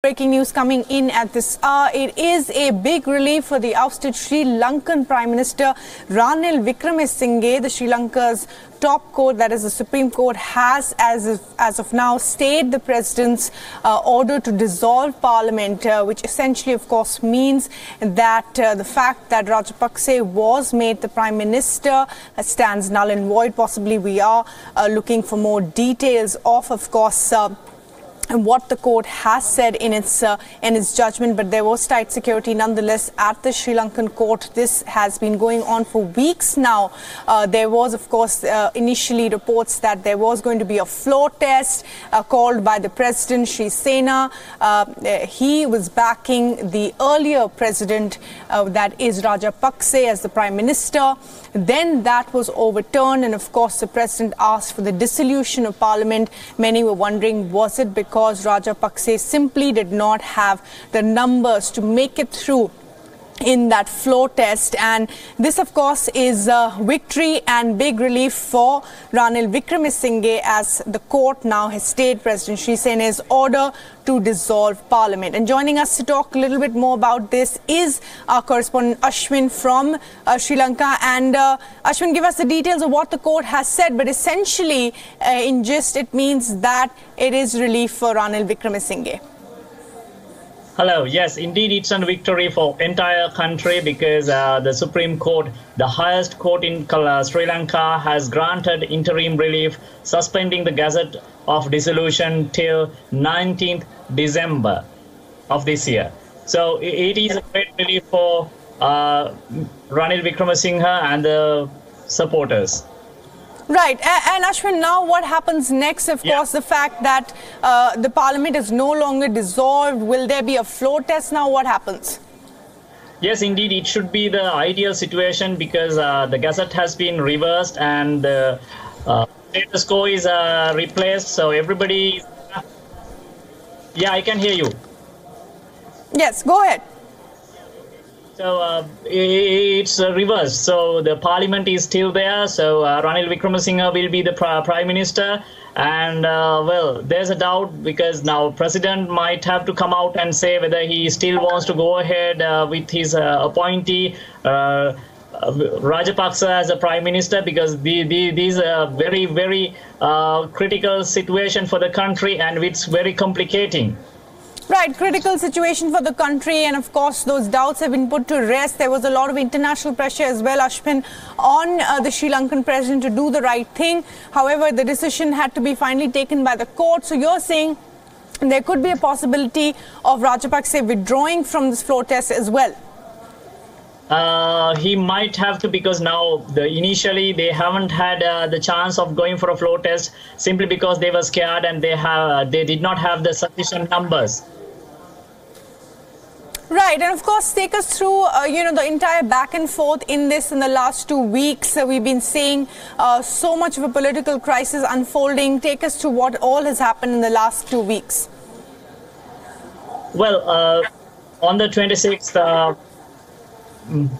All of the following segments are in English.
Breaking news coming in at this hour. It is a big relief for the ousted Sri Lankan Prime Minister Ranil Wickremesinghe. The Sri Lanka's top court, that is the Supreme Court, has as of now stayed the president's order to dissolve parliament, which essentially, of course, means that the fact that Rajapaksa was made the prime minister stands null and void. Possibly we are looking for more details of course, and what the court has said in its judgment, but there was tight security nonetheless at the Sri Lankan court. This has been going on for weeks now. There was, of course, initially reports that there was going to be a floor test called by the president, Sri Sena. He was backing the earlier president, that is Rajapaksa, as the prime minister. Then that was overturned, and of course the president asked for the dissolution of parliament. Many were wondering, was it because Rajapaksa simply did not have the numbers to make it through in that floor test? And this, of course, is a victory and big relief for Ranil Wickremesinghe, as the court now has stayed President Sri Sena's order to dissolve parliament. And joining us to talk a little bit more about this is our correspondent Ashwin from Sri Lanka. And Ashwin, give us the details of what the court has said. But essentially, in gist, it means that it is relief for Ranil Wickremesinghe. Hello. Yes, indeed, it's a victory for entire country, because the Supreme Court, the highest court in Sri Lanka, has granted interim relief, suspending the Gazette of dissolution till 19th December of this year. So it is a great relief for Ranil Wickremesinghe and the supporters. Right. And Ashwin, now what happens next? Of course, the fact that the parliament is no longer dissolved. Will there be a floor test now? What happens? Yes, indeed, it should be the ideal situation, because the Gazette has been reversed and the status quo is replaced. So everybody... Yeah, I can hear you. Yes, go ahead. So it's reversed. So the parliament is still there. So Ranil Wickremesinghe will be the prime minister. And well, there's a doubt, because now president might have to come out and say whether he still wants to go ahead with his appointee Rajapaksa as a prime minister, because these are very, very critical situation for the country, and it's very complicating. Right, critical situation for the country, and of course those doubts have been put to rest. There was a lot of international pressure as well, Ashwin, on the Sri Lankan president to do the right thing. However, the decision had to be finally taken by the court. So you're saying there could be a possibility of Rajapaksa withdrawing from this floor test as well? He might have to, because now initially they haven't had the chance of going for a floor test, simply because they were scared and they did not have the sufficient numbers. Right, and of course, take us through, the entire back and forth in this in the last 2 weeks. We've been seeing so much of a political crisis unfolding. Take us through what all has happened in the last 2 weeks. Well, on the 26th,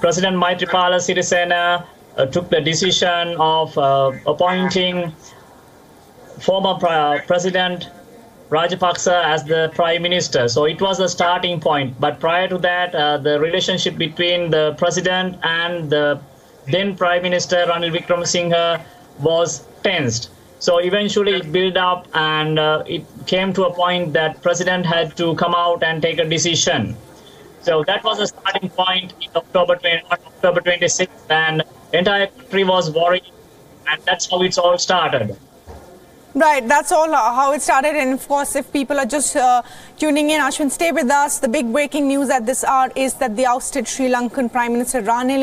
President Maithripala Sirisena took the decision of appointing former President Rajapaksa as the prime minister. So it was a starting point. But prior to that, the relationship between the president and the then prime minister Ranil Wickremesinghe was tensed. So eventually it built up, and it came to a point that president had to come out and take a decision. So that was a starting point in October 26th, and the entire country was worried, and that's how it's all started. Right, that's all how it started. And of course, if people are just tuning in, Ashwin, stay with us. The big breaking news at this hour is that the ousted Sri Lankan Prime Minister Ranil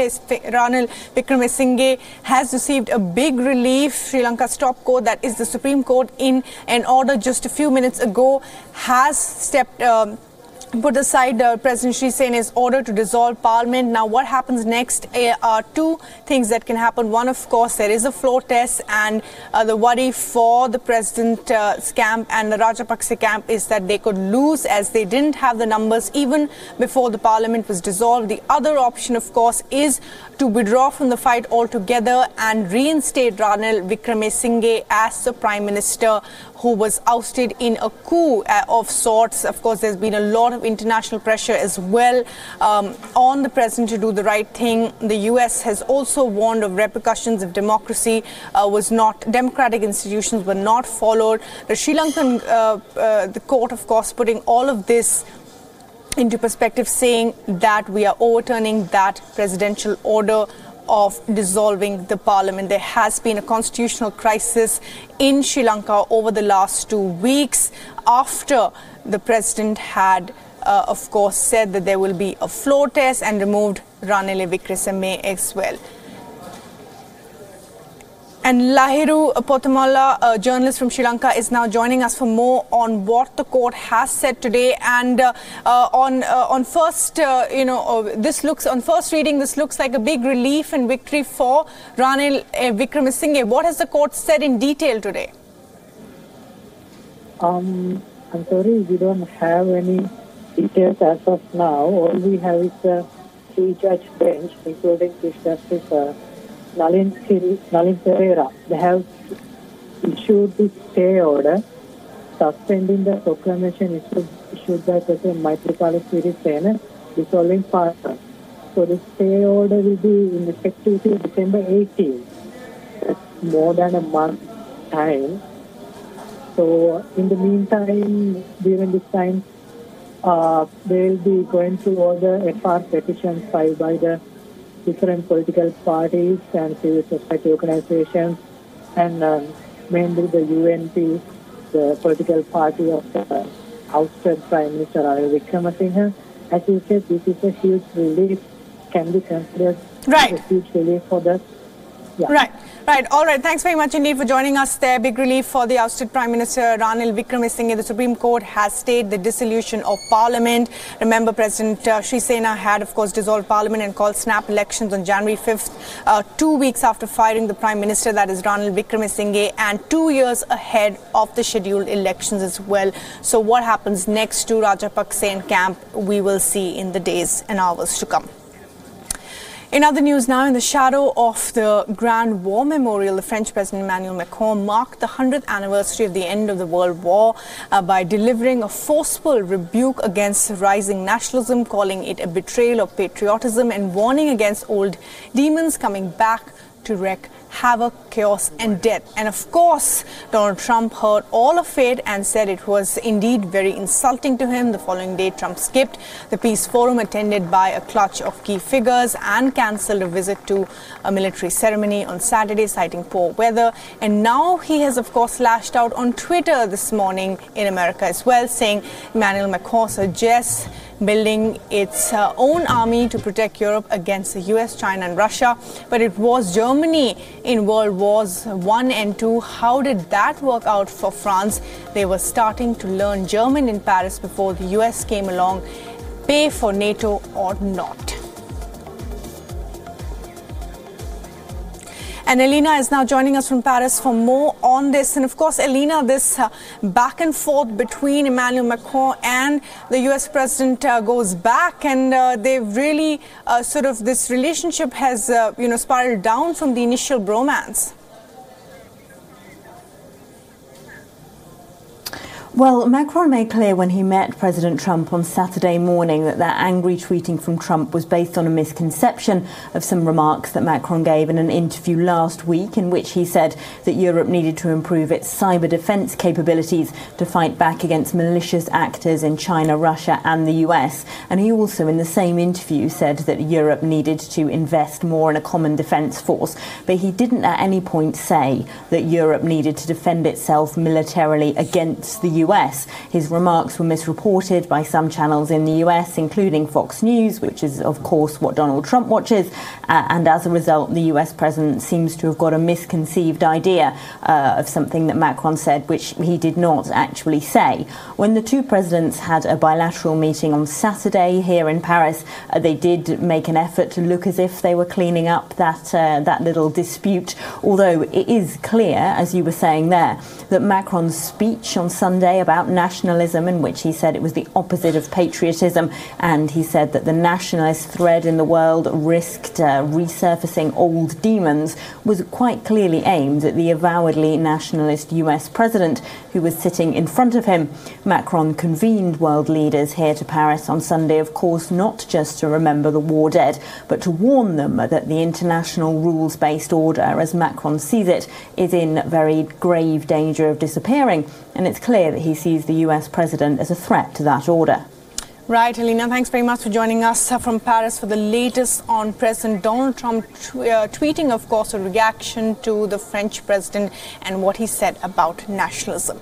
Wickremesinghe has received a big relief. Sri Lanka's top court, that is the Supreme Court, in an order just a few minutes ago, has put aside President Sri Sena's order to dissolve parliament. Now, what happens next are two things that can happen. One, of course, there is a floor test, and the worry for the president's camp and the Rajapaksa camp is that they could lose, as they didn't have the numbers even before the parliament was dissolved. The other option, of course, is to withdraw from the fight altogether and reinstate Ranil Wickremesinghe as the Prime Minister who was ousted in a coup of sorts. Of course, there's been a lot of international pressure as well on the president to do the right thing. The US has also warned of repercussions if democratic institutions were not followed. The Sri Lankan the court, of course, putting all of this into perspective, saying that we are overturning that presidential order of dissolving the parliament. There has been a constitutional crisis in Sri Lanka over the last 2 weeks after the president had, of course, said that there will be a floor test and removed Ranil Wickremesinghe as well. And Lahiru Pothamalla, a journalist from Sri Lanka, is now joining us for more on what the court has said today. And on first reading, this looks like a big relief and victory for Ranil Wickremesinghe. What has the court said in detail today? I'm sorry, we don't have any details as of now. All we have is a three-judge bench, including Chief Justice Nalin Pereira. They have issued the stay order suspending the proclamation issued by President Maithripala Sirisena dissolving parliament. So the stay order will be in effect till December 18th. That's more than a month time. So in the meantime, during this time, they will be going through all the FR petitions filed by the different political parties and civil society organizations, and mainly the UNP, the political party of the ousted Prime Minister Ranil Wickremesinghe. As you said, this is a huge relief, can be considered a huge relief for the... Yeah. Right. All right. Thanks very much indeed for joining us there. Big relief for the ousted Prime Minister Ranil Wickremesinghe. The Supreme Court has stayed the dissolution of Parliament. Remember, President Sirisena had, of course, dissolved Parliament and called snap elections on January 5th, 2 weeks after firing the Prime Minister, that is Ranil Wickremesinghe, and 2 years ahead of the scheduled elections as well. So what happens next to Rajapakse and camp, we will see in the days and hours to come. In other news now, in the shadow of the Grand War Memorial, the French President Emmanuel Macron marked the 100th anniversary of the end of the World War by delivering a forceful rebuke against rising nationalism, calling it a betrayal of patriotism and warning against old demons coming back to wreak havoc, chaos and death. And of course, Donald Trump heard all of it and said it was indeed very insulting to him. The following day, Trump skipped the peace forum attended by a clutch of key figures and cancelled a visit to a military ceremony on Saturday, citing poor weather. And now he has, of course, lashed out on Twitter this morning in America as well, saying Emmanuel Macron suggests building its own army to protect Europe against the US, China and Russia. But it was Germany in World Wars I and II. How did that work out for France? They were starting to learn German in Paris before the US came along, pay for NATO or not. And Elena is now joining us from Paris for more on this. And of course, Elena, this back and forth between Emmanuel Macron and the US president goes back, and they've really this relationship has, spiraled down from the initial bromance. Well, Macron made clear when he met President Trump on Saturday morning that angry tweeting from Trump was based on a misconception of some remarks that Macron gave in an interview last week, in which he said that Europe needed to improve its cyber defense capabilities to fight back against malicious actors in China, Russia and the US. And he also, in the same interview, said that Europe needed to invest more in a common defense force. But he didn't at any point say that Europe needed to defend itself militarily against the US. His remarks were misreported by some channels in the US, including Fox News, which is, of course, what Donald Trump watches. And as a result, the US president seems to have got a misconceived idea of something that Macron said, which he did not actually say. When the two presidents had a bilateral meeting on Saturday here in Paris, they did make an effort to look as if they were cleaning up that little dispute. Although it is clear, as you were saying there, that Macron's speech on Sunday about nationalism, in which he said it was the opposite of patriotism, and he said that the nationalist thread in the world risked resurfacing old demons, was quite clearly aimed at the avowedly nationalist US president, who was sitting in front of him. Macron convened world leaders here to Paris on Sunday, of course, not just to remember the war dead, but to warn them that the international rules-based order, as Macron sees it, is in very grave danger of disappearing. And it's clear that he sees the US president as a threat to that order. Right, Helena, thanks very much for joining us from Paris for the latest on President Donald Trump tweeting, of course, a reaction to the French president and what he said about nationalism.